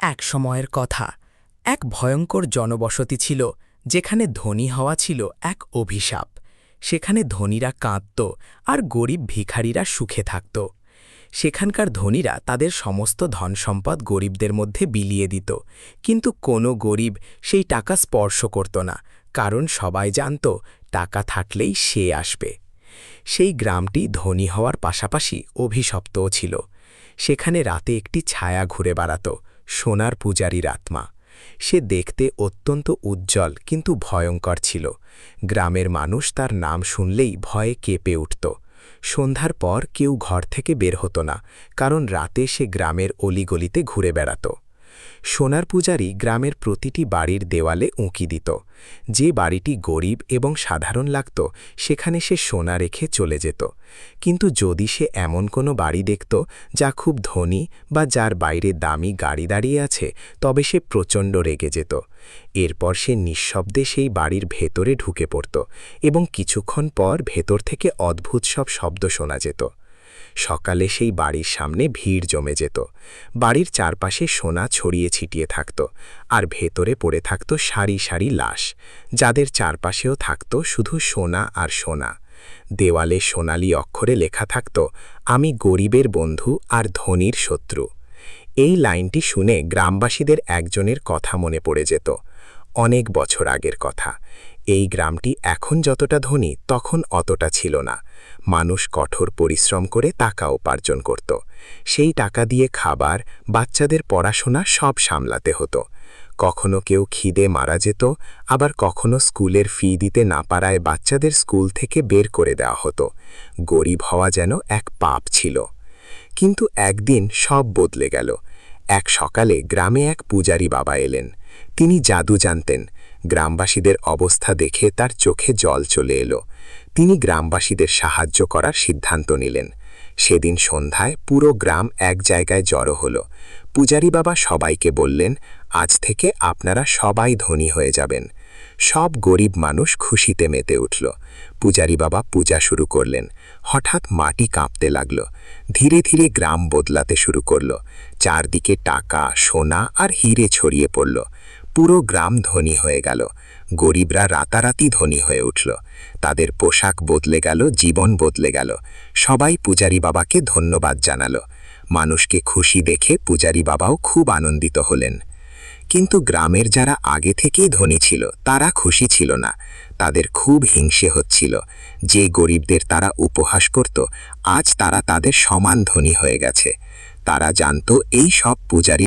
এক সময়ের কথা, এক ভয়ঙ্কর জনবসতি ছিল যেখানে ধনী হওয়া ছিল এক অভিশাপ। সেখানে ধনীরা কাঁদত আর গরিব ভিখারিরা সুখে থাকত। সেখানকার ধনীরা তাদের সমস্ত ধনসম্পদ গরিবদের মধ্যে বিলিয়ে দিত, কিন্তু কোনো গরিব সেই টাকা স্পর্শ করত না, কারণ সবাই জানত টাকা থাকলেই সে আসবে। সেই গ্রামটি ধনী হওয়ার পাশাপাশি অভিশপ্তও ছিল। সেখানে রাতে একটি ছায়া ঘুরে বেড়াত, সোনার পূজারীর আত্মা। সে দেখতে অত্যন্ত উজ্জ্বল কিন্তু ভয়ঙ্কর ছিল। গ্রামের মানুষ তার নাম শুনলেই ভয়ে কেঁপে উঠত। সন্ধ্যার পর কেউ ঘর থেকে বের হতো না, কারণ রাতে সে গ্রামের অলিগলিতে ঘুরে বেড়াত। সোনার পূজারী গ্রামের প্রতিটি বাড়ির দেওয়ালে উঁকি দিত। যে বাড়িটি গরিব এবং সাধারণ লাগত সেখানে সে সোনা রেখে চলে যেত। কিন্তু যদি সে এমন কোনো বাড়ি দেখত যা খুব ধনী বা যার বাইরে দামি গাড়ি দাঁড়িয়ে আছে, তবে সে প্রচণ্ড রেগে যেত। এরপর সে নিঃশব্দে সেই বাড়ির ভেতরে ঢুকে পড়ত এবং কিছুক্ষণ পর ভেতর থেকে অদ্ভুত সব শব্দ শোনা যেত। সকালে সেই বাড়ির সামনে ভিড় জমে যেত। বাড়ির চারপাশে সোনা ছড়িয়ে ছিটিয়ে থাকত, আর ভেতরে পড়ে থাকত সারি সারি লাশ, যাদের চারপাশেও থাকত শুধু সোনা আর সোনা। দেওয়ালে সোনালি অক্ষরে লেখা থাকত, আমি গরিবের বন্ধু আর ধনীর শত্রু। এই লাইনটি শুনে গ্রামবাসীদের একজনের কথা মনে পড়ে যেত। অনেক বছর আগের কথা। এই গ্রামটি এখন যতটা ধনী তখন অতটা ছিল না। মানুষ কঠোর পরিশ্রম করে টাকা উপার্জন করত। সেই টাকা দিয়ে খাবার, বাচ্চাদের পড়াশোনা সব সামলাতে হতো। কখনো কেউ খিদে মারা যেত, আবার কখনো স্কুলের ফি দিতে না পারায় বাচ্চাদের স্কুল থেকে বের করে দেওয়া হতো। গরিব হওয়া যেন এক পাপ ছিল। কিন্তু একদিন সব বদলে গেল। এক সকালে গ্রামে এক পূজারী বাবা এলেন। তিনি জাদু জানতেন। গ্রামবাসীদের অবস্থা দেখে তার চোখে জল চলে এলো। তিনি গ্রামবাসীদের সাহায্য করার সিদ্ধান্ত নিলেন। সেদিন সন্ধ্যায় পুরো গ্রাম এক জায়গায় জড়ো হলো। পূজারী বাবা সবাইকে বললেন, আজ থেকে আপনারা সবাই ধনী হয়ে যাবেন। সব গরিব মানুষ খুশিতে মেতে উঠল। পূজারী বাবা পূজা শুরু করলেন। হঠাৎ মাটি কাঁপতে লাগল। ধীরে ধীরে গ্রাম বদলাতে শুরু করল। চারদিকে টাকা, সোনা আর হিরে ছড়িয়ে পড়ল। পুরো গ্রাম ধনী হয়ে গেল। গরিবরা রাতারাতি ধনী হয়ে উঠল। তাদের পোশাক বদলে গেল, জীবন বদলে গেল। সবাই পূজারী বাবাকে ধন্যবাদ জানালো। মানুষকে খুশি দেখে পূজারী বাবাও খুব আনন্দিত হলেন। কিন্তু গ্রামের যারা আগে থেকেই ধনী ছিল তারা খুশি ছিল না। তাদের খুব হিংসে হচ্ছিল। যে গরিবদের তারা উপহাস করত, আজ তারা তাদের সমান ধনী হয়ে গেছে। তারা জানত এই সব পূজারী